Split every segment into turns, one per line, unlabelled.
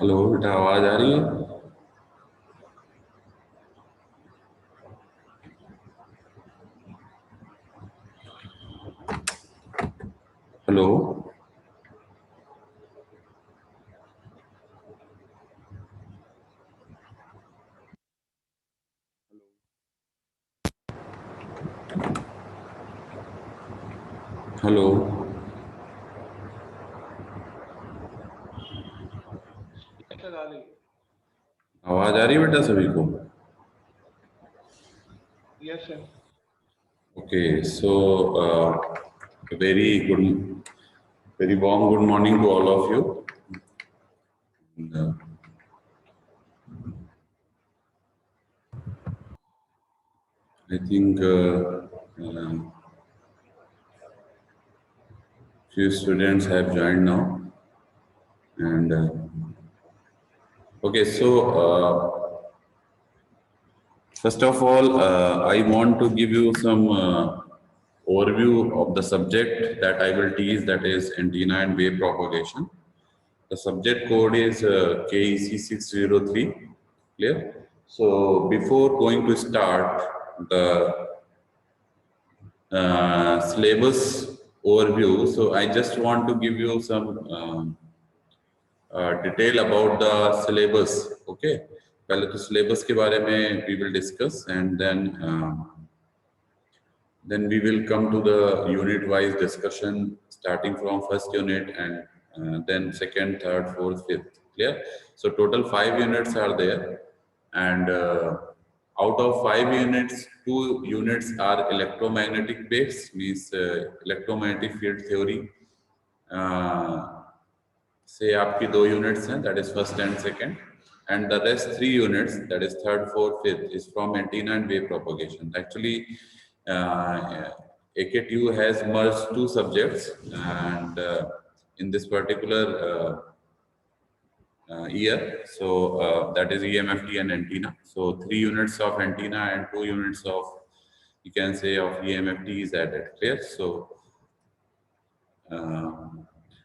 Hello बेटा, आवाज आ रही है? हेलो। हेलो। आवाज आ रही है बेटा सभी को?
Yes, sir.
Okay, so very good, very warm good morning to all of you. And, I think few students have joined now. And okay, so first of all, I want to give you some overview of the subject that I will teach, that is antenna and wave propagation. The subject code is KEC 603. Clear? So before going to start the syllabus overview, so I just want to give you some detail about the syllabus. Okay, पहले तो syllabus के बारे में we will discuss, and then we will come to the unit wise discussion, starting from first unit and then second, third, fourth, fifth. Clear? So total 5 units are there, and out of 5 units, 2 units are electromagnetic based, means electromagnetic field theory. Say आपकी 2 units हैं, that is first and second, and the rest 3 units, that is third, fourth, fifth, is from antenna and wave propagation. Actually, AKTU has merged 2 subjects, and in this particular year, so that is EMFT and antenna. So 3 units of antenna and 2 units of, you can say, of EMFT is added. Clear?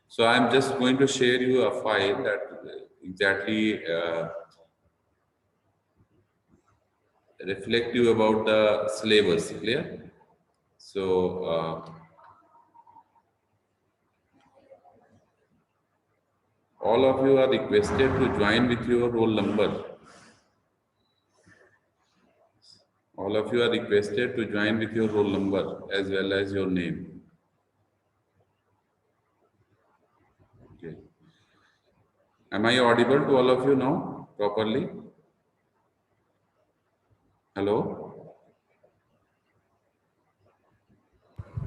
So I'm just going to share you a file that exactly reflect you about the syllabus. Clear? So all of you are requested to join with your roll number. All of you are requested to join with your roll number as well as your name. Okay. Am I audible to all of you now properly? Hello?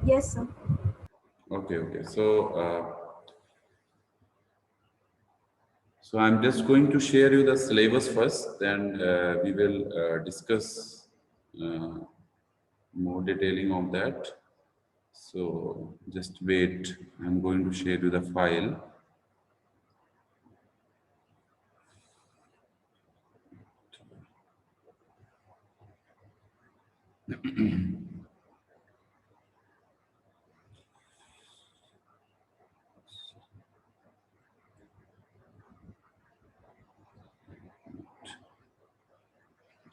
Yes, sir.
Okay. So I'm just going to share you the syllabus first, then we will discuss more detailing of that. So just wait, I'm going to share you the file.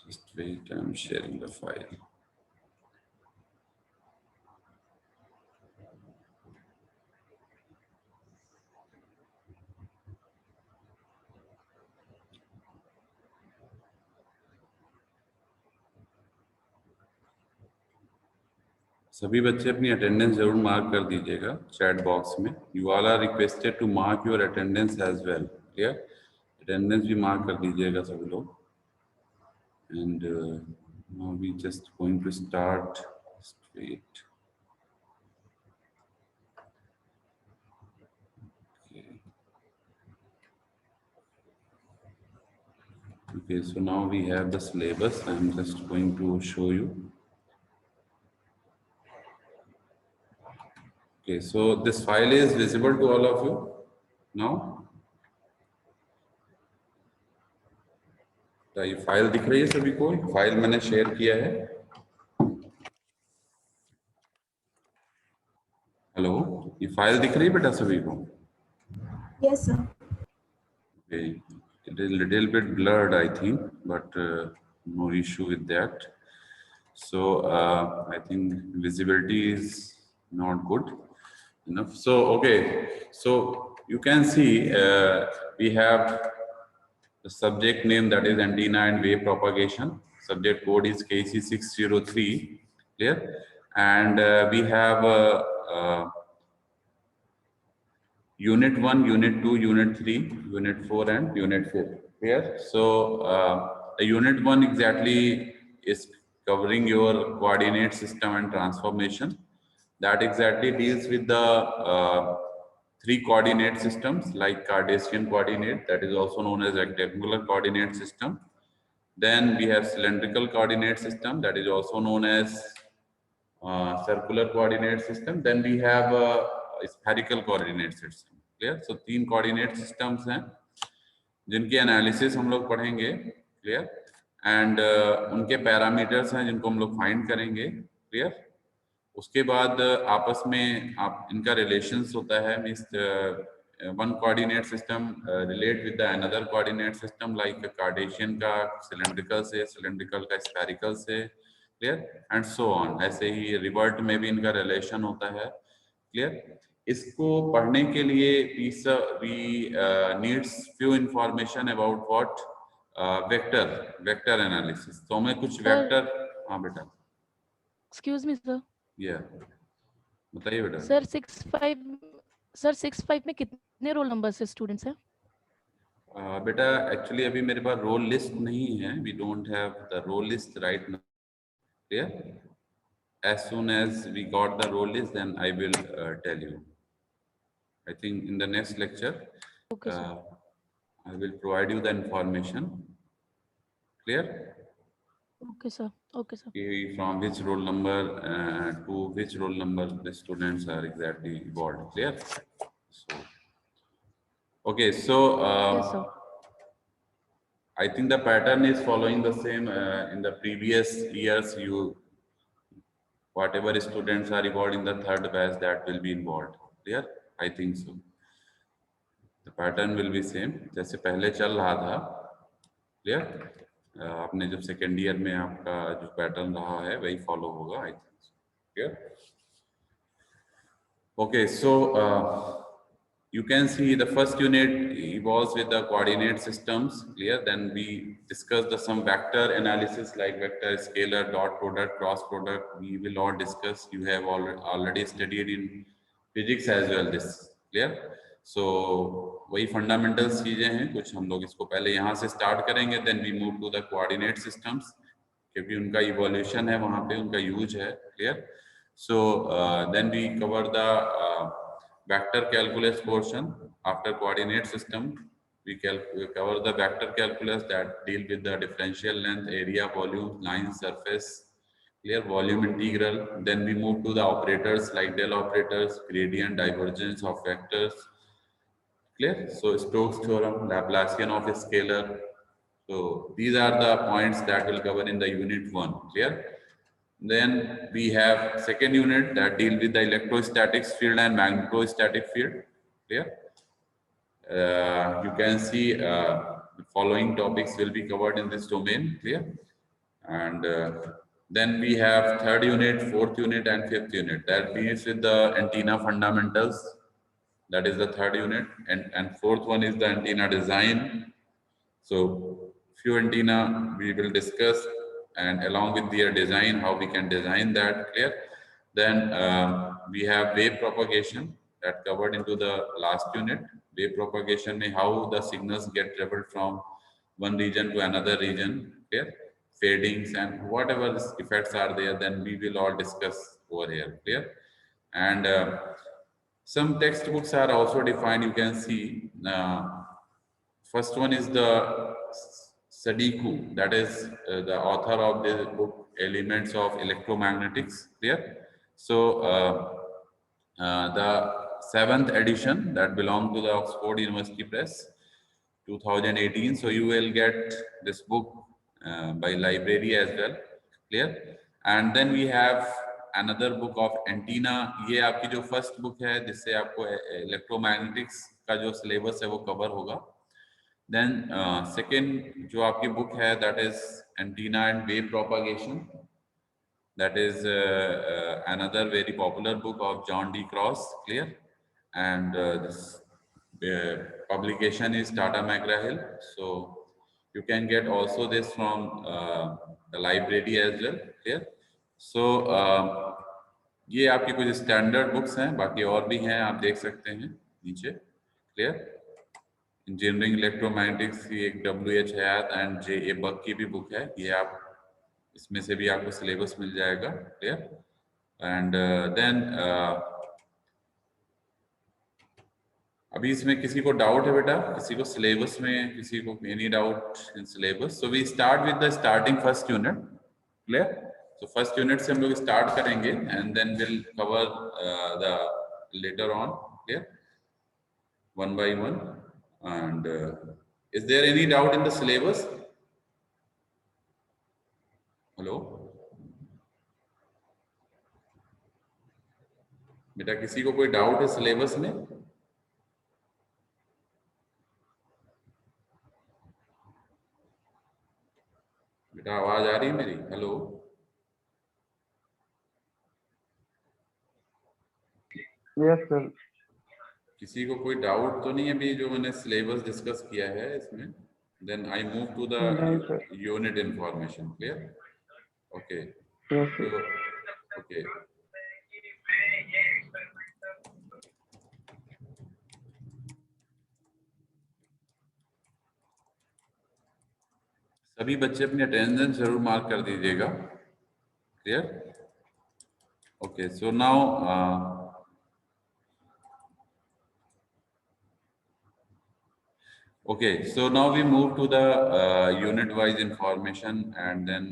Just wait, I'm sharing the file. सभी बच्चे अपनी attendance जरूर mark कर दीजिएगा chat box में. You all are requested to mark your attendance as well. Clear? Attendance भी mark कर दीजिएगा सभी लोग. And now we just going to start straight. Okay, so now we have the syllabus. I'm just going to show you. Okay, so this file is visible to all of you now. तो ये file दिख रही है सभी को? File मैंने share किया है. हेलो, ये फाइल दिख रही है बेटा सभी को?
Yes, sir.
Okay. It is little bit blurred, I think, but no issue with that. So I think visibility is not good enough. So okay, so you can see we have the subject name, that is antenna and wave propagation. Subject code is KC603, clear? And we have Unit 1, Unit 2, Unit 3, Unit 4, and Unit 4. Clear? So, the Unit 1 exactly is covering your coordinate system and transformation. That exactly deals with the three coordinate systems like Cartesian coordinate, that is also known as rectangular coordinate system. Then we have cylindrical coordinate system, that is also known as circular coordinate system. Then we have a spherical coordinate system. Clear? So तीन coordinate systems हैं जिनकी analysis हम लोग पढ़ेंगे. Clear? And उनके parameters हैं जिनको हम लोग find करेंगे. Clear? उसके बाद आपस में आप इनका relations होता है. Means one coordinate system relate with the another coordinate system, like Cartesian का cylindrical से, cylindrical का spherical से. Clear? And so on. ऐसे ही रिवर्ट में भी इनका रिलेशन होता है. क्लियर? इसको पढ़ने के लिए we needs few information about what vector analysis. तो हमें कुछ वेक्टर. हाँ बेटा.
Excuse me, sir.
Yeah. बताइए बेटा.
Sir, 6-5 में कितने रोल नंबर से स्टूडेंट्स हैं?
बेटा एक्चुअली अभी मेरे पास रोल लिस्ट नहीं है. We don't have the roll list right now. Clear? As soon as we got the roll list, then I will tell you. I think in the next lecture,
Okay, sir.
I will provide you the information. Clear?
Okay, sir. Okay, sir.
From which roll number to which roll number the students are exactly involved. Clear? So, okay, so
Yes, sir.
I think the pattern is following the same in the previous years. Whatever students are involved in the third batch, that will be involved. Clear? I think so. The pattern will be same. जैसे पहले चल रहा था. Clear? आपने जब second year में आपका जो पैटर्न रहा है वही फॉलो होगा. I think so. Clear? Okay, so you can see the first unit evolves with the coordinate systems. Clear? Then we discuss the some vector analysis like vector, scalar, dot product, cross product. We will all discuss. You have already studied in physics as well. This clear? So वही fundamentals चीजें हैं कुछ. हम लोग इसको पहले यहाँ से start करेंगे. Then we move to the coordinate systems क्योंकि उनका evolution है वहाँ पे, उनका use है. Clear? So then we cover the vector calculus portion. After coordinate system, we cover the vector calculus that deal with the differential length, area, volume, line, surface, clear, volume integral. Then we move to the operators like del operators, gradient, divergence of vectors, clear. So Stokes theorem, Laplacian of a scalar. So these are the points that will cover in the unit 1, clear. Then we have second unit that deal with the electrostatics field and magnetostatic field. Clear? You can see the following topics will be covered in this domain. Clear? And then we have third unit, fourth unit, and fifth unit that deals with the antenna fundamentals. That is the third unit, and fourth one is the antenna design. So few antenna we will discuss, and along with their design, how we can design that. Clear? Then we have wave propagation that covered into the last unit. Wave propagation means how the signals get traveled from one region to another region. Clear? Fadings and whatever effects are there, then we will all discuss over here. Clear? And some textbooks are also defined. You can see first one is the Sadiku, that is the author of the book Elements of Electromagnetics. Clear? So the 7th edition that belongs to the Oxford University Press 2018. So you will get this book by library as well. Clear? And then we have another book of antenna. ये आपकी जो first book है जिससे आपको electromagnetics का जो syllabus है वो cover होगा. Then second जो आपकी book है, that is antenna and wave propagation. That is another very popular book of John D. Cross, clear? And this publication is Tata McGraw-Hill. So you can get also this from the library as well, clear? So ये आपकी कुछ standard books हैं, बाकी और भी हैं, आप देख सकते हैं नीचे, क्लियर? इंजीनियरिंग इलेक्ट्रोमैग्नेटिक्स की एक WH हयात एंड J.A. बक की भी बुक है, ये आप इसमें से भी आपको सिलेबस मिल जाएगा, क्लियर? एंड देन अभी इसमें किसी को डाउट है बेटा, किसी को सिलेबस में, किसी को any doubt in syllabus? So we start with the starting first unit, clear? So first unit से हम लोग स्टार्ट करेंगे and then will cover the later on, clear, one by one. And is there any doubt in the syllabus? Hello बेटा, किसी को कोई doubt है syllabus में? बेटा आवाज आ रही है मेरी? Hello
yes sir.
किसी को कोई डाउट तो नहीं है अभी जो मैंने सिलेबस डिस्कस किया है इसमें? देन आई मूव टू
नहीं
the
sir.
Unit information, clear? Okay,
yes sir.
Okay. सभी बच्चे अपनी अटेंडेंस जरूर मार्क कर दीजिएगा, clear? Okay, so now okay, so now we move to the unit wise information and then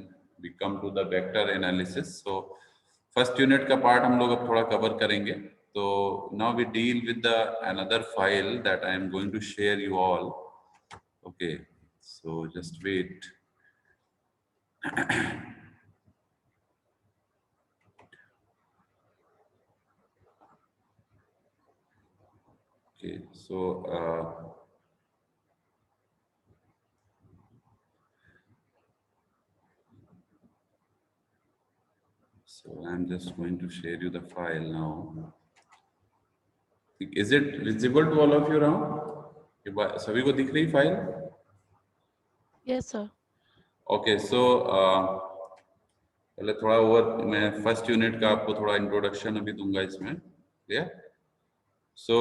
we come to the vector analysis. So first unit का part हम लोग अब थोड़ा cover करेंगे. So now we deal with the another file that I am going to share you all. Okay, so just wait. Okay, so I'm just going to share you the file now. Is it visible to all of you now? सभी को दिख रही file?
Yes, sir.
Okay, सो पहले थोड़ा over, मैं first unit का आपको थोड़ा इंट्रोडक्शन अभी दूंगा इसमें, क्लियर? सो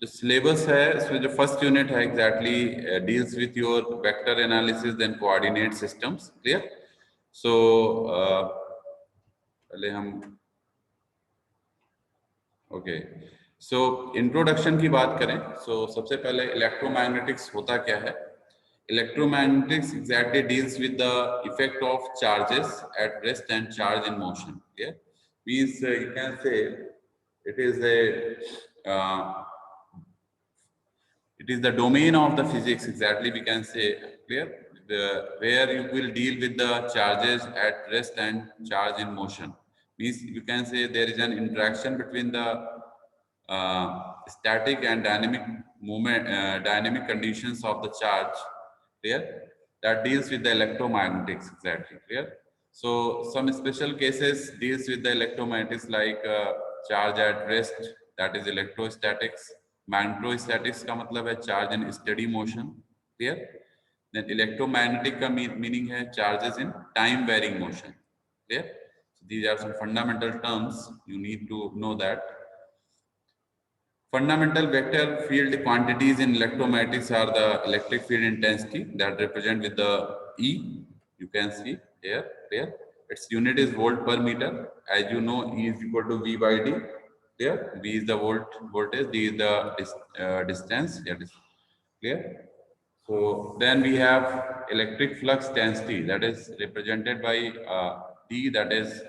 जो सिलेबस है इसमें जो फर्स्ट यूनिट है exactly deals with your vector analysis then coordinate systems, clear? So पहले हम ओके, सो इंट्रोडक्शन की बात करें, सो सबसे पहले इलेक्ट्रोमैग्नेटिक्स होता क्या है? Electromagnetics exactly deals with the effect of charges at rest and charge in motion. Yeah, means you can say it is the domain of the physics. Exactly, we can say, clear, where you will deal with the charges at rest and charge in motion. Means you can say there is an interaction between the static and dynamic movement, dynamic conditions of the charge. Clear? That deals with the electromagnetics, exactly, clear? So some special cases deals with the electromagnetics like charge at rest, that is electrostatics. Magnetostatics का मतलब है charge in steady motion, clear? Then electromagnetic का meaning है charges in time varying motion, clear? So these are some fundamental terms you need to know that. Fundamental vector field quantities in electromagnetics are the electric field intensity that represent with the E. You can see here, here. Its unit is volt per meter. As you know, E is equal to V by D. Here, V is the voltage, D is the distance. That is clear. So then we have electric flux density that is represented by D, that is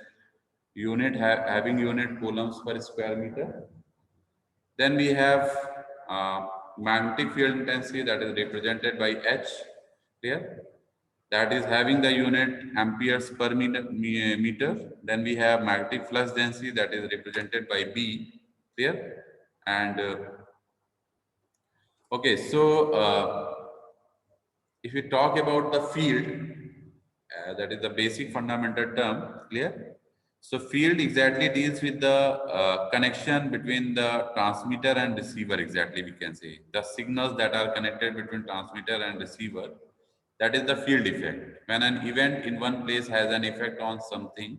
unit having unit coulombs per square meter. Then we have magnetic field intensity that is represented by H here, that is having the unit amperes per meter. Then we have magnetic flux density that is represented by B here, and Okay, so if we talk about the field, that is the basic fundamental term, clear? So field exactly deals with the connection between the transmitter and receiver, exactly we can say. The signals that are connected between transmitter and receiver, that is the field effect. When an event in one place has an effect on something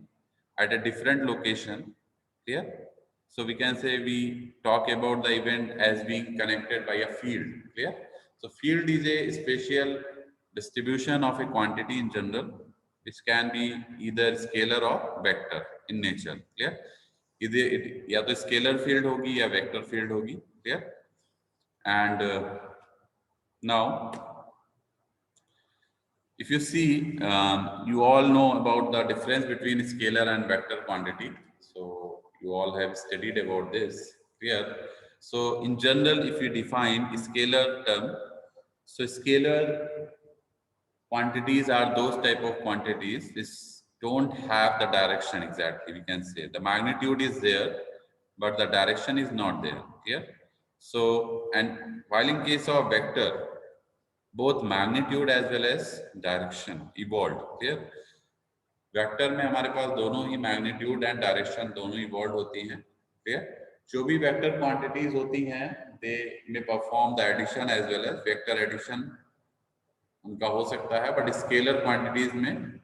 at a different location, clear? So we can say we talk about the event as being connected by a field, clear? So field is a spatial distribution of a quantity in general, which can be either scalar or vector in nature, clear? either या तो scalar field होगी या vector field होगी, clear? And now if you see, you all know about the difference between scalar and vector quantity. So you all have studied about this, clear? So in general, if you define scalar term, so scalar quantities are those type of quantities which don't have the direction exactly, we can say. The magnitude is there, but the direction is not there, clear? So, and while in case of vector, both magnitude as well as direction evolved, clear? Vector में हमारे पास दोनों ही magnitude and direction दोनों evolve होती हैं, clear? जो भी वेक्टर क्वांटिटीज होती हैं they may perform the addition as well as vector addition उनका हो सकता है, बट स्केलर क्वांटिटीज में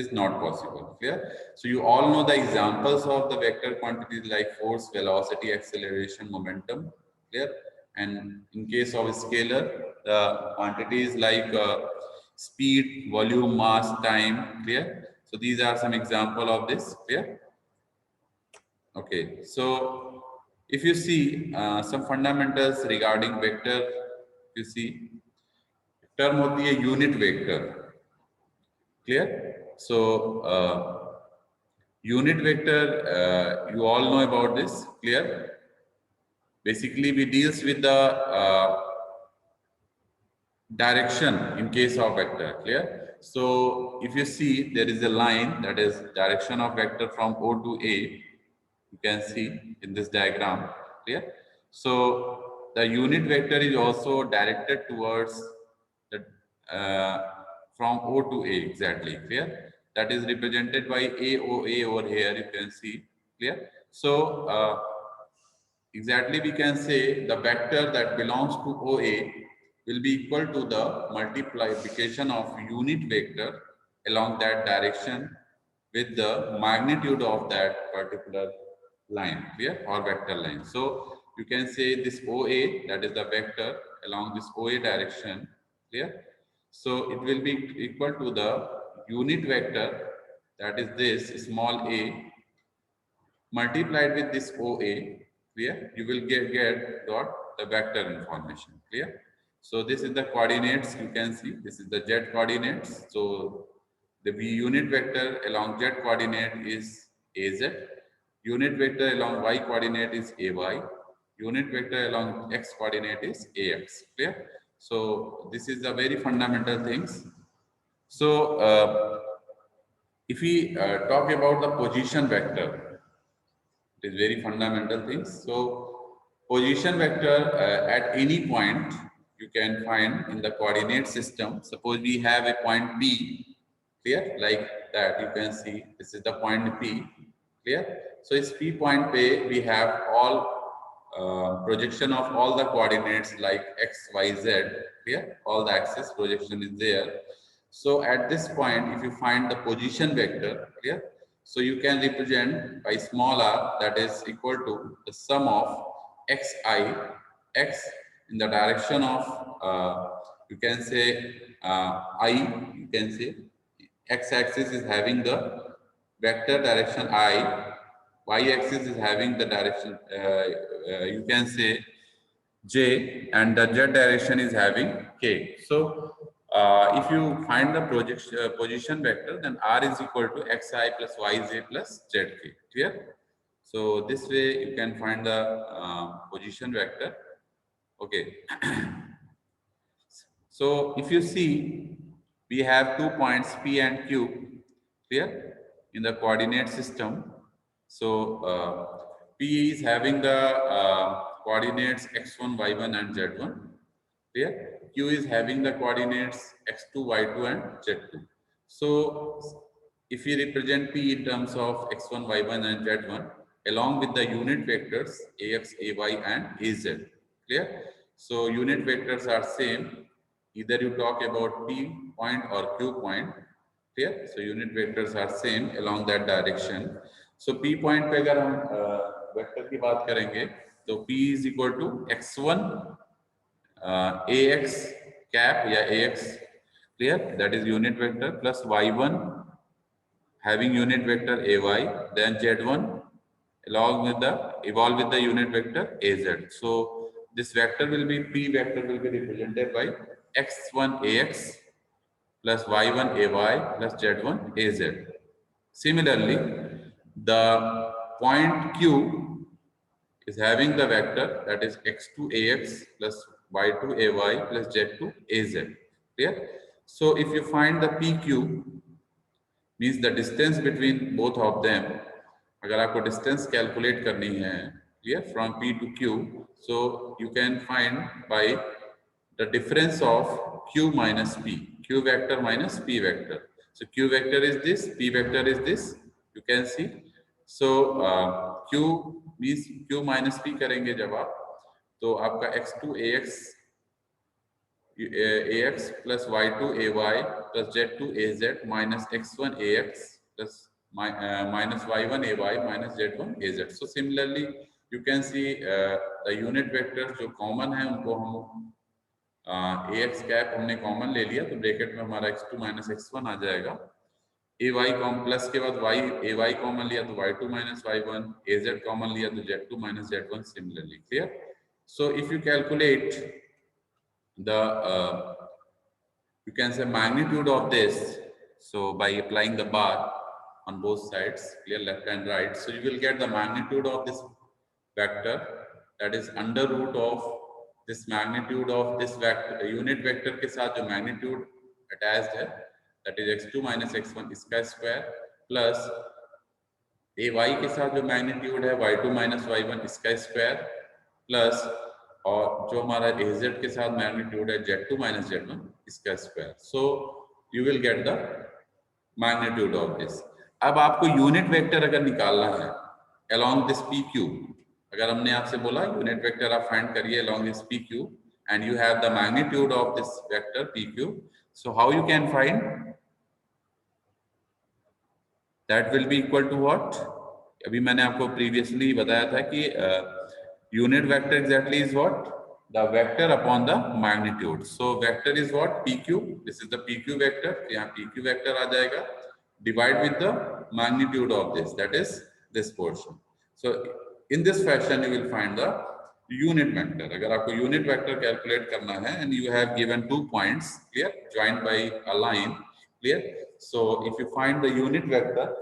is not possible, clear? So you all know the examples of the vector quantities like force, velocity, acceleration, momentum, clear? And in case of scalar, the quantities like speed, volume, mass, time, clear? So these are some example of this, clear? Okay, so if you see some fundamentals regarding vector, you see term होती है unit vector, clear? So unit vector, you all know about this, clear? Basically we deals with the direction in case of vector, clear? So if you see there is a line, that is direction of vector from O to A, you can see in this diagram, clear? So the unit vector is also directed towards the from O to A, exactly, clear? That is represented by AOA over here, you can see, clear? So exactly we can say the vector that belongs to OA will be equal to the multiplication of unit vector along that direction with the magnitude of that particular line, clear? Or vector line. So you can say this OA, that is the vector along this OA direction, clear? So it will be equal to the unit vector, that is this small a, multiplied with this OA, clear? You will get got the vector information, clear? So this is the coordinates, you can see this is the z coordinates. So the V unit vector along z coordinate is AZ, unit vector along y coordinate is AY, unit vector along x coordinate is AX, clear? So this is the very fundamental things. So if we talk about the position vector, it is very fundamental things. So position vector at any point you can find in the coordinate system. Suppose we have a point P, clear? Like that, you can see this is the point P, clear? So it's P point P, we have all projection of all the coordinates like x, y, z, clear? All the axis projection is there. So at this point, if you find the position vector, clear? So you can represent by small r, that is equal to the sum of xi, x in the direction of you can say I, you can say x-axis is having the vector direction I, y-axis is having the direction you can say j, and the z direction is having k. So if you find the position vector, then r is equal to xi plus yj plus zk, clear? So this way you can find the position vector. Okay. So if you see, we have 2 points P and Q, clear, in the coordinate system. So P is having the coordinates x1, y1 and z1, Clear? Q is having the coordinates x2, y2 and z2. So if we represent P in terms of x1, y1 and z1 along with the unit vectors ax, ay and az. Clear? So unit vectors are same. Either you talk about P point or Q point. Clear? So unit vectors are same along that direction. So P point पे अगर हम vector की बात करेंगे तो P is equal to x1 ax cap या ax, clear, that is unit vector, plus y1 having unit vector ay, then z1 along with the evolve with the unit vector az. So this vector will be P vector will be represented by x1 ax plus y1 ay plus z1 az. Similarly, the point Q is having the vector that is x2 ax plus y2 ay plus z2 az. Clear? So if you find the PQ, means the distance between both of them, अगर आपको distance calculate करनी है, clear, from P to Q, so you can find by the difference of Q minus P, Q vector minus P vector. So Q vector is this, P vector is this, you can see. So Q means Q minus P करेंगे जब आप, तो आपका x2 ax plus y2 ay plus z2 az minus x1 ax plus minus y1 ay minus z1 az. So similarly you can see the unit vectors जो common है उनको हम ax cap हमने common ले लिया, तो ब्रैकेट में हमारा x2 minus x1 आ जाएगा. ay कॉमन प्लस के बाद ay कॉमन लिया तो y2 minus y1, az common लिया तो z2 minus z1 similarly. Clear? So if you calculate the you can say magnitude of this, so by applying the bar on both sides, clear, left and right, so you will get the magnitude of this vector, that is under root of this magnitude of this vector unit vector के साथ जो magnitude attached है, that is x2 minus x1 इसका square plus ay के साथ जो magnitude है y2 minus y1 इसका square plus और जो हमारा az के साथ मैग्नीट्यूड है z2 minus z1 इसका square. So you will get the magnitude of this. अब आपको यूनिट वेक्टर अगर निकालना है along this pq, अगर हमने आपसे बोला यूनिट वेक्टर आप फाइंड करिए along this pq and you have the magnitude of this vector pq, so how you can find? That will be equal to what? अभी मैंने आपको प्रीवियसली बताया था कि unit vector exactly is what? The vector upon the magnitude. So vector is what? PQ. This is the PQ vector. यहाँ PQ vector आ जाएगा. Divide with the magnitude of this. That is this portion. So in this fashion you will find the unit vector. अगर आपको unit vector calculate करना है and you have given 2 points, clear, joined by a line, clear. So if you find the unit vector,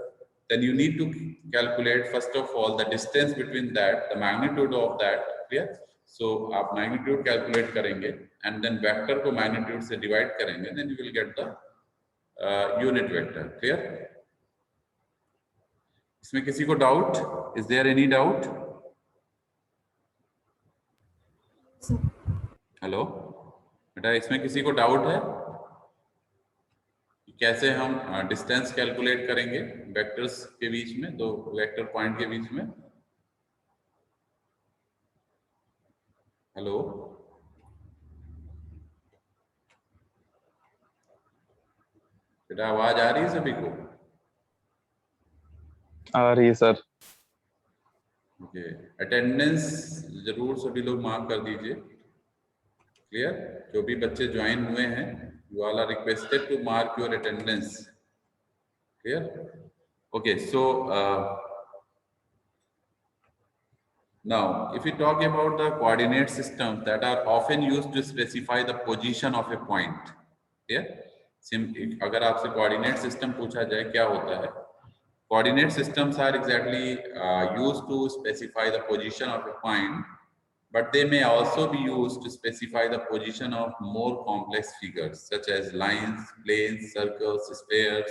then you need to calculate first of all the distance between that, the magnitude of that, clear. So आप magnitude calculate करेंगे and then vector को magnitude से divide करेंगे, then you will get the unit vector. Clear? इसमें किसी को doubt? Is there any doubt? Hello बेटा, इसमें किसी को डाउट है कैसे हम डिस्टेंस कैलकुलेट करेंगे वेक्टर्स के बीच में, दो वेक्टर पॉइंट के बीच में? हेलो, बेटा आवाज आ रही है सभी को?
आ रही है सर.
ओके, अटेंडेंस जरूर सभी लोग मार्क कर दीजिए. क्लियर? जो भी बच्चे ज्वाइन हुए हैं, you all are requested to mark your attendance. Clear? Okay, so now if we talk about the coordinate systems that are often used to specify the position of a point. Clear? अगर आपसे coordinate system पूछा जाए क्या होता है, coordinate systems are exactly used to specify the position of a point, but they may also be used to specify the position of more complex figures such as lines, planes, circles, spheres.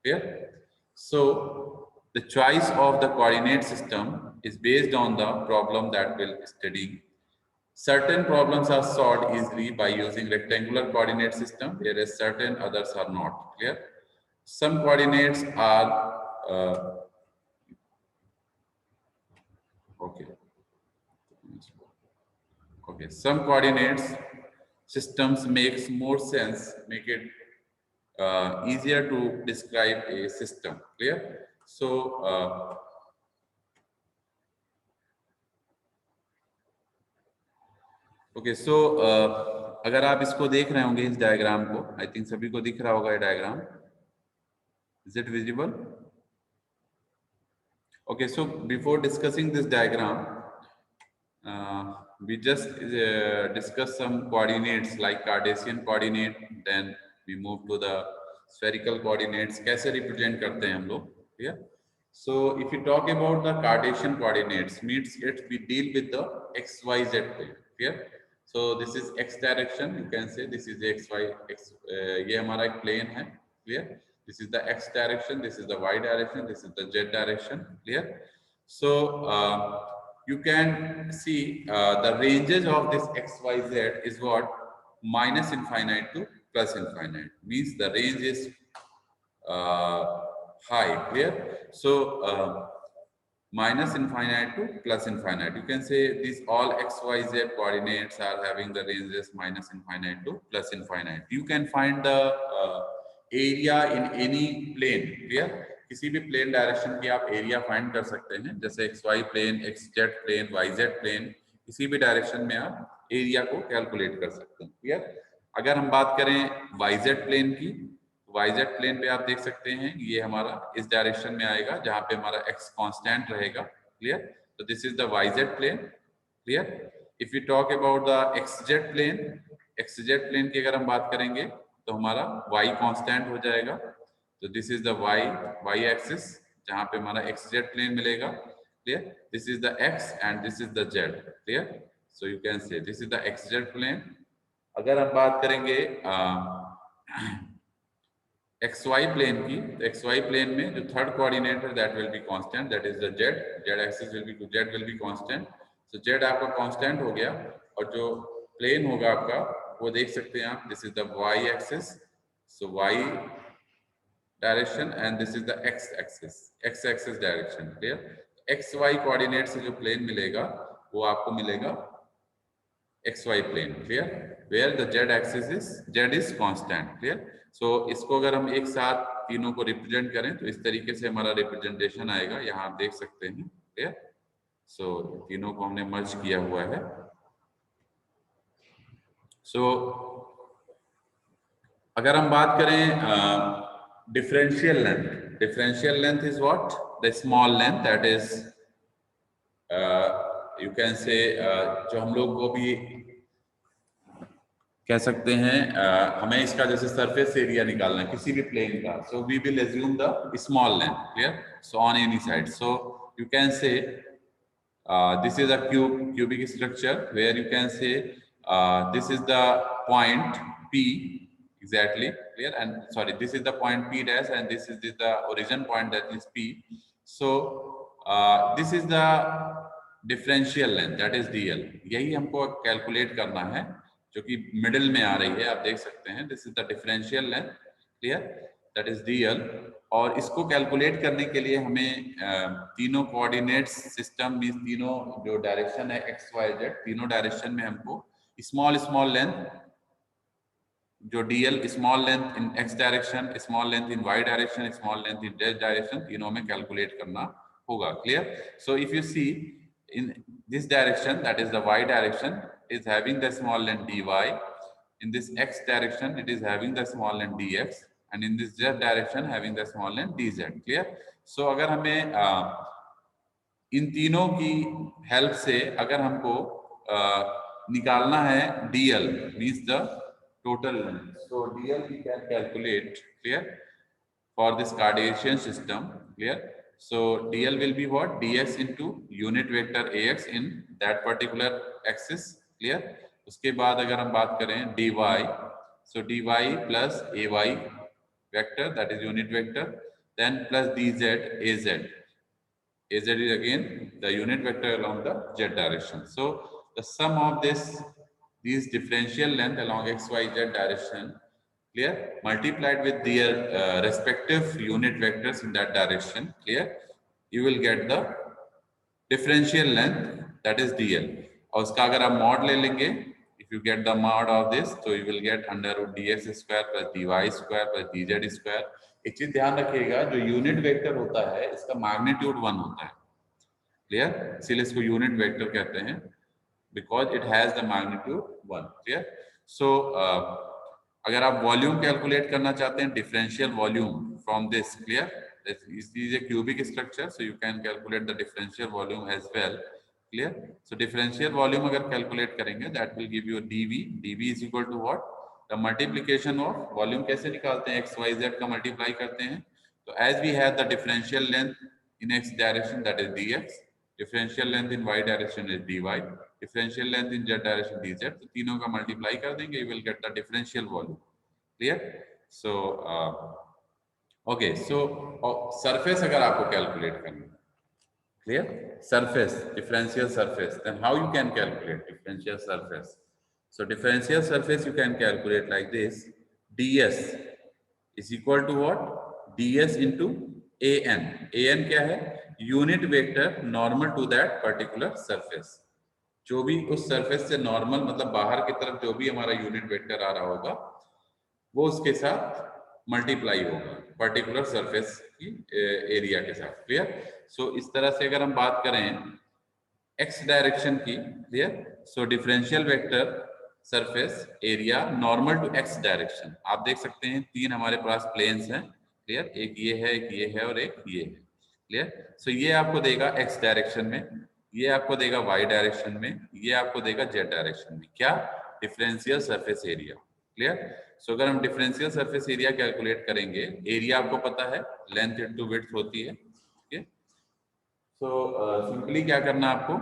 Clear? So the choice of the coordinate system is based on the problem that we'll study. Certain problems are solved easily by using rectangular coordinate system, whereas certain others are not. Clear? Some coordinates are okay. Okay, some coordinates systems makes more sense, make it easier to describe a system. Clear? So okay सो अगर आप इसको देख रहे होंगे इस diagram को, आई think सभी को दिख रहा होगा ये diagram. Is it visible? Okay, so before discussing this diagram we just discuss some coordinates like Cartesian coordinate, then we move to the spherical coordinates. कैसे represent करते हैं हम लोग? Yeah. So if you talk about the Cartesian coordinates, means it we deal with the x y z plane. Clear? So this is x direction. You can say this is x y x. ये हमारा एक plane है. Clear? This is the x direction. This is the y direction. This is the z direction. Clear? So you can see the ranges of this x, y, z is what? Minus infinite to plus infinite. Means the range is high. Clear? So minus infinite to plus infinite. You can say these all x, y, z coordinates are having the ranges minus infinite to plus infinite. You can find the area in any plane. Clear? किसी भी plane direction की आप area find कर सकते हैं, जैसे x Y plane, X Z plane, Y Z plane, किसी भी डायरेक्शन में आप एरिया को कैलकुलेट कर सकते हैं. क्लियर? अगर हम बात करें वाई जेड प्लेन की, वाई जेड प्लेन पे आप देख सकते हैं ये हमारा इस डायरेक्शन में आएगा जहां पे हमारा एक्स कांस्टेंट रहेगा. क्लियर? तो this is the Y Z plane. Clear? If you talk about the X Z plane, X Z plane की अगर हम बात करेंगे तो हमारा वाई कांस्टेंट हो जाएगा. तो this is the Y axis जहां पे हमारा एक्स जेड प्लेन मिलेगा. Clear? This is the X and this is the Z. Clear? So you can say this is the X Z plane. अगर हम बात करेंगे एक्स वाई प्लेन की, तो एक्स वाई प्लेन में जो थर्ड कोऑर्डिनेट है that will be constant, that is the Z. Z axis will be Z will be constant. So Z आपका कांस्टेंट हो गया और जो प्लेन होगा आपका वो देख सकते हैं आप. This is the Y axis. So Y direction and this is the x axis direction. Clear? x y coordinate से जो plane मिलेगा वो आपको मिलेगा x y plane. Clear? Where the z axis is constant. Clear? So इसको अगर हम एक साथ तीनों को रिप्रेजेंट करें तो इस तरीके से हमारा रिप्रेजेंटेशन आएगा. यहाँ आप देख सकते हैं. Clear? So तीनों को हमने मर्ज किया हुआ है. So अगर हम बात करें differential length is what? The small length, that is you can say जो हम लोग को भी कह सकते हैं हमें इसका जैसे सरफेस एरिया निकालना है किसी भी प्लेन का. So we will assume the small length. Clear? So on any side. So you can say this is a cubic structure where you can say this is the point P. Exactly. Clear? And sorry, this is the point P dash and this is the origin point, that is P. So this is the differential length, that is DL. यही हमको calculate करना है जो कि middle में आ रही है. आप देख सकते हैं this is the differential length. Clear? That is DL. और इसको कैलकुलेट करने के लिए हमें तीनों कोऑर्डिनेट्स सिस्टम में तीनों जो डायरेक्शन है एक्स वाई जेड, तीनों डायरेक्शन में हमको स्मॉल लेंथ जो DL, small length in x direction, small length in y direction, small length in z direction, तीनों में कैलकुलेट करना होगा. Clear? So if you see in this direction, that is the y direction, is having the small length dy. In this x direction it is having the small length dx, and in this z direction having the small length dz. Clear? So अगर हमें इन तीनों की help से अगर हमको निकालना है DL, means the total length. So DL we can calculate. Clear? For this Cartesian system. Clear? So DL will be what? dx into unit vector ax in that particular axis. Clear? उसके बाद अगर हम बात करें dy, so dy plus ay vector, that is unit vector, then plus dz az. Az is again the unit vector along the z direction. So the sum of these differential length along xyz direction, clear, multiplied with their respective unit vectors in that direction, clear, you will get the differential length, that is dl. और उसका अगर आप mod ले लेंगे, if you get the mod of this, so you will get under root dx square plus dy square plus dz square. एक चीज ध्यान रखिएगा, जो यूनिट वेक्टर होता है इसका मैग्नीट्यूड 1 होता है, क्लियर, इसलिए इसको यूनिट वेक्टर कहते हैं, because it has the magnitude 1, clear. So अगर आप वॉल्यूम कैलकुलेट करना चाहते हैं, differential volume from this, clear, this is a cubic structure, so you can calculate the differential volume as well, clear. So differential volume अगर calculate करेंगे, that will give you dv. dv is equal to what? The multiplication of volume. कैसे निकालते हैं? x y z का multiply करते हैं. तो as we have the differential length in x direction, that is dx, differential length in y direction is dy, differential length in z direction dz, तो तीनों का multiply कर देंगे, you will get the differential volume, clear. So okay, so surface अगर आपको calculate करना, clear, surface, differential surface, then how you can calculate differential surface? So differential surface you can calculate like this, ds is equal to what? ds into an. an क्या है? Unit vector normal to that particular surface. जो भी उस surface से normal, मतलब बाहर की तरफ जो भी हमारा यूनिट वेक्टर आ रहा होगा, वो उसके साथ मल्टीप्लाई होगा पर्टिकुलर सरफेस की एरिया के साथ, क्लियर. सो इस तरह से अगर हम बात करें एक्स डायरेक्शन की, clear, so differential vector surface area normal to X direction, आप देख सकते हैं तीन हमारे पास प्लेन्स हैं, क्लियर, एक ये है, एक ये है और एक ये है, क्लियर. सो ये आपको देगा एक्स डायरेक्शन में, ये आपको देगा वाई डायरेक्शन में, ये आपको देगा जेड डायरेक्शन में. क्या? Differential surface area, clear. So अगर हम डिफरेंशियल सरफेस एरिया कैलकुलेट करेंगे, एरिया आपको पता है लेंथ इनटू विड्थ होती है, ठीक है. सो सिंपली क्या करना आपको,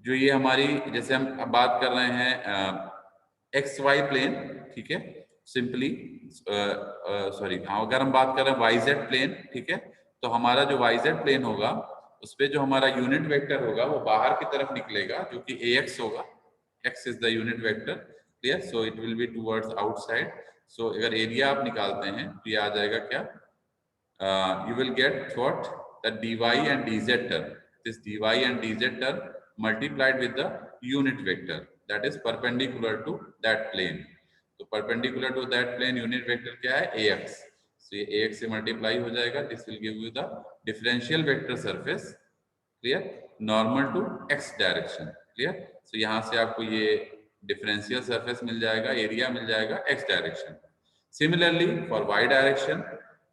जो ये हमारी, जैसे हम अब बात कर रहे हैं एक्स वाई प्लेन, ठीक है, सिंपली सॉरी, अगर हम बात कर रहे हैं वाई जेड प्लेन, ठीक है, तो हमारा जो वाई जेड प्लेन होगा उस पे जो हमारा यूनिट वेक्टर होगा वो बाहर की तरफ निकलेगा, जो कि ax होगा. x is the unit vector, clear. So it will be towards outside. So अगर एरिया आप निकालते हैं तो ये आ जाएगा क्या? You will get what? The dy and dz term. This dy and dz term multiplied with the unit vector that is perpendicular to that plane. तो perpendicular to that plane unit vector क्या है? ax. So ये ax से multiply हो जाएगा. This will give you the differential vector surface, clear, normal to x direction, clear. So यहाँ से आपको ये डिफरेंशियल सरफेस मिल जाएगा, एरिया मिल जाएगा x direction. Similarly for y direction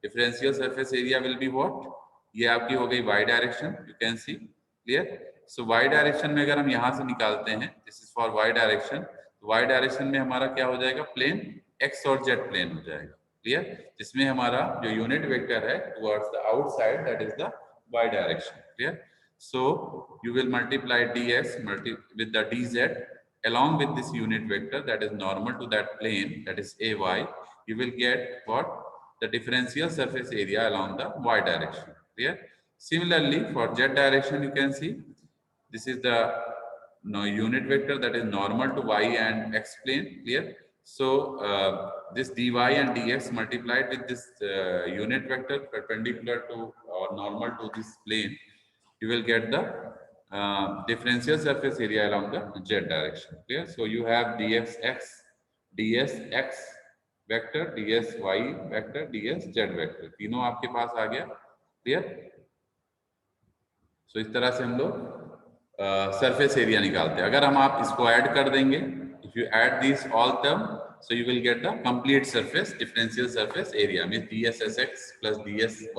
differential surface area will be what? ये आपकी हो गई y direction, you can see, clear. So y direction में अगर हम यहाँ से निकालते हैं, this is for y direction, तो y डायरेक्शन में हमारा क्या हो जाएगा? प्लेन x और z प्लेन हो जाएगा, क्लियर, जिसमें हमारा जो यूनिट वेक्टर है towards the outside, that is the y direction, clear. So you will multiply ds with the dz along with this unit vector that is normal to that plane, that is ay. You will get what? The differential surface area along the y direction, clear. Similarly for z direction, you can see this is the unit vector that is normal to y and x plane, clear. So this dy and dx multiplied with this unit vector perpendicular to or normal to this plane, you will get the differential surface area along the z direction, clear. So you have dxx, dsx vector, dsy vector, dsz vector, तीनों आपके पास आ गया, clear. सो इस तरह से हम लोग surface area निकालते हैं. अगर हम आप इसको ऐड कर देंगे, if you add this all term, so you will get the complete surface differential surface area, means dssx plus dsy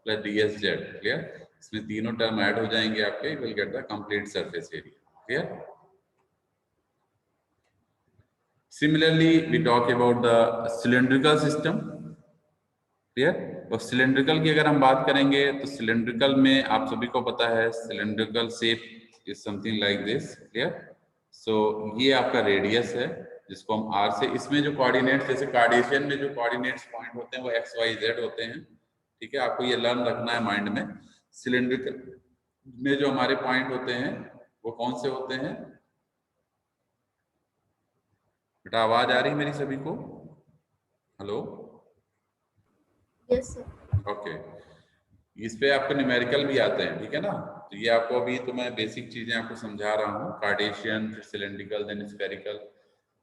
plus dsz, clear. इसमें तीनों टर्म ऐड हो जाएंगे आपके, you will get the complete surface area, clear. Similarly we talk about the cylindrical system, clear. और cylindrical की अगर हम बात करेंगे तो सिलेंड्रिकल में आप सभी को पता है cylindrical shape is something like this, clear. So ये आपका रेडियस है जिसको हम r से, इसमें जो कोऑर्डिनेट्स, जैसे कार्टेशियन में जो कोऑर्डिनेट्स पॉइंट होते हैं वो x y z होते हैं, ठीक है, आपको ये लर्न रखना है माइंड में. सिलेंड्रिकल में जो हमारे पॉइंट होते हैं वो कौन से होते हैं? बेटा आवाज आ रही है मेरी सभी को? हेलो?
Yes, sir.
ओके, इस पे आपको न्यूमेरिकल भी आते हैं, ठीक है ना? तो ये आपको अभी तो मैं बेसिक चीजें आपको समझा रहा हूँ, कार्टेशियन, फिर सिलेंड्रिकल, देन स्फेरिकल,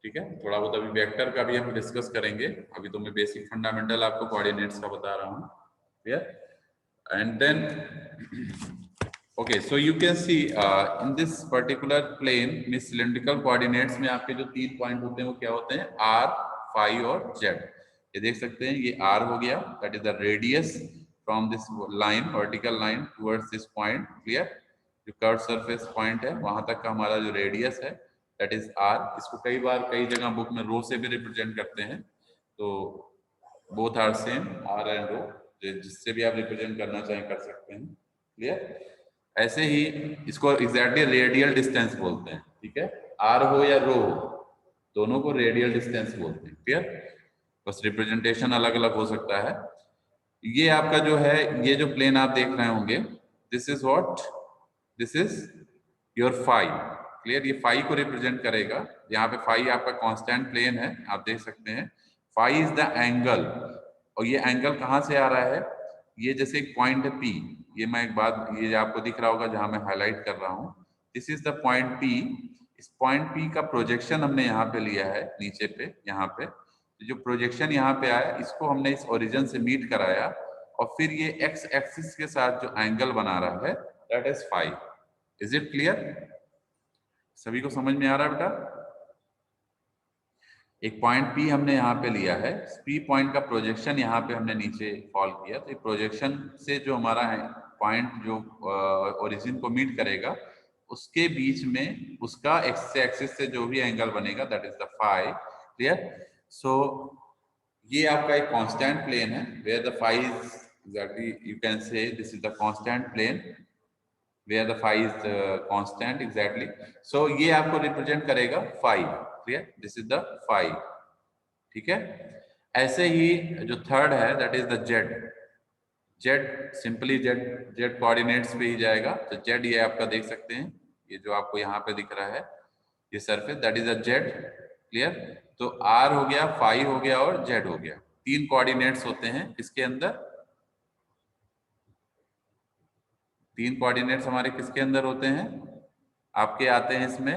ठीक है? थोड़ा बहुत अभी वेक्टर का भी हम डिस्कस करेंगे, अभी तो मैं बेसिक फंडामेंटल आपको कोऑर्डिनेट्स का बता रहा हूँ, clear? And then okay, so you can see in this particular plane में cylindrical coordinates में आपके जो 3 पॉइंट होते हैं वो क्या होते हैं? R, phi और Z। ये देख सकते हैं, ये R हो गया, that is the radius from this line, vertical line towards this point, clear? जो कर्व सरफेस पॉइंट है वहां तक का हमारा जो रेडियस है that is R। इसको कई बार कई जगह बुक में रो से भी रिप्रेजेंट करते हैं, तो both are same, R and रो, जिससे भी आप रिप्रेजेंट करना चाहें कर सकते हैं, क्लियर? ऐसे ही इसको एग्जैक्टली रेडियल डिस्टेंस बोलते हैं, ठीक है? आर हो या रो हो, दोनों को रेडियल डिस्टेंस बोलते हैं, क्लियर? बस रिप्रेजेंटेशन अलग अलग हो सकता है। ये आपका जो है, ये जो प्लेन आप देख रहे होंगे, this is what, this is your phi, clear? ये फाई को रिप्रेजेंट करेगा। यहाँ पे फाई आपका कांस्टेंट प्लेन है, आप देख सकते हैं। फाई इज द एंगल, और ये एंगल कहाँ से आ रहा है? ये जैसे एक पॉइंट है P, ये मैं एक बात, ये आपको दिख रहा होगा जहां मैं हाईलाइट कर रहा हूँ, this is the point P। इस पॉइंट P का प्रोजेक्शन हमने यहाँ पे लिया है, नीचे पे, यहाँ पे जो प्रोजेक्शन यहाँ पे आया, इसको हमने इस ओरिजिन से मीट कराया, और फिर ये x एक्सिस के साथ जो एंगल बना रहा है, that is phi. Is it clear? सभी को समझ में आ रहा है बेटा? एक पॉइंट P हमने यहाँ पे लिया है, P पॉइंट का प्रोजेक्शन यहाँ पे हमने नीचे फॉल किया, तो प्रोजेक्शन से जो हमारा है पॉइंट जो ओरिजिन को मीट करेगा, उसके बीच में उसका एक्स एक्सिस से जो भी एंगल बनेगा, that is the phi, clear? So ये आपका एक कांस्टेंट प्लेन है, where the phi is exactly, you can say this is the constant plane where the phi is constant, exactly. So ये आपको रिप्रेजेंट करेगा phi, clear? This is the phi, ठीक है? ऐसे ही जो थर्ड है, that is the z। z simply z coordinates पे ही जाएगा, तो z ये आपका देख सकते हैं, ये जो आपको यहाँ पे दिख रहा है, ये surface, that is the z, clear? तो r हो गया, phi हो गया और z हो गया। 3 कोऑर्डिनेट्स होते हैं इसके अंदर, 3 कोऑर्डिनेट्स हमारे किसके अंदर होते हैं? आपके आते हैं इसमें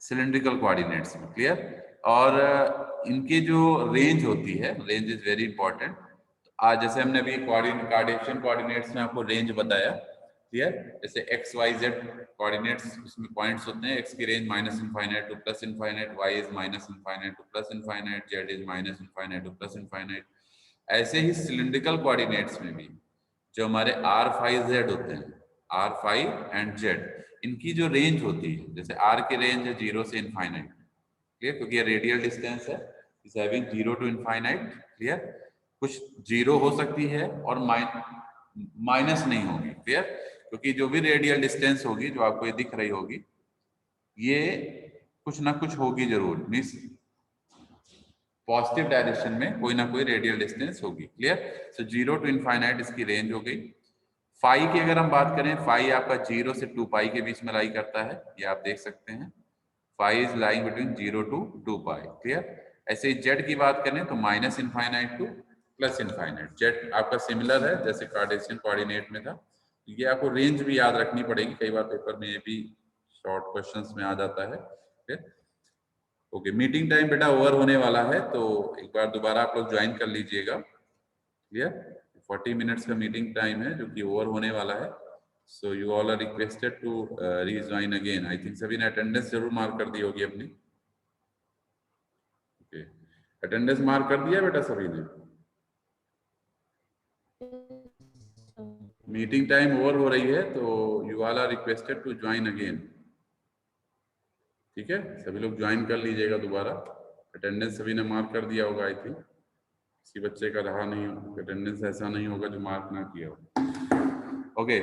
सिलिंड्रिकल कोऑर्डिनेट्स में, क्लियर? और इनकी जो रेंज होती है, रेंज इज वेरी इंपॉर्टेंट। आज जैसे हमने अभी कार्टेशियन कोऑर्डिनेट्स में आपको रेंज बताया, क्लियर? जैसे एक्स वाई जेड कोऑर्डिनेट्स, उसमें पॉइंट्स होते हैं, एक्स की range -infinite to +infinite, y is -infinite to +infinite, z is -infinite to +infinite. ऐसे ही सिलिंड्रिकल कोऑर्डिनेट्स में भी जो हमारे r, phi, z होते हैं, r, phi एंड z, इनकी जो रेंज होती है, जैसे r की रेंज है 0 से इनफाइनाइट, क्लियर? क्योंकि ये रेडियल डिस्टेंस है, is having 0 to infinite, clear? कुछ 0 हो सकती है और माइनस नहीं होगी, क्लियर? क्योंकि जो भी रेडियल डिस्टेंस होगी, जो आपको ये दिख रही होगी, ये कुछ ना कुछ होगी जरूर, मीन्स पॉजिटिव डायरेक्शन में कोई ना कोई रेडियल डिस्टेंस होगी, क्लियर? सो 0 टू इनफाइनाइट इसकी रेंज हो गई। फाई की अगर हम बात करें, फाई आपका 0 से 2 पाई के बीच में लाई करता है, ये आप देख सकते हैं, phi is lying between 0 to 2 pi, clear? ऐसे ही जेड की बात करें तो -इनफाइनाइट टू +इनफाइनाइट। जेड आपका सिमिलर है जैसे कार्टेशियन कोऑर्डिनेट में था। ये आपको रेंज भी याद रखनी पड़ेगी, कई बार पेपर में ये भी शॉर्ट क्वेश्चंस में आ जाता है, ठीक? ओके, मीटिंग टाइम बेटा ओवर होने वाला है, तो एक बार दोबारा आप लोग ज्वाइन कर लीजिएगा, क्लियर? 40 मिनट्स का मीटिंग टाइम है जो कि ओवर होने वाला है। So you all are requested to rejoin again. I think सभी ने अटेंडेंस जरूर मार्क कर दी होगी अपनी। ओके, अटेंडेंस मार्क कर दिया बेटा सभी ने? मीटिंग टाइम ओवर हो रही है, तो you all are requested to join again, ठीक है? सभी लोग ज्वाइन कर लीजिएगा दोबारा। अटेंडेंस सभी ने मार्क कर दिया होगा, आई थिंक किसी बच्चे का रहा नहीं, अटेंडेंस ऐसा नहीं होगा जो मार्क ना किया हो। ओके,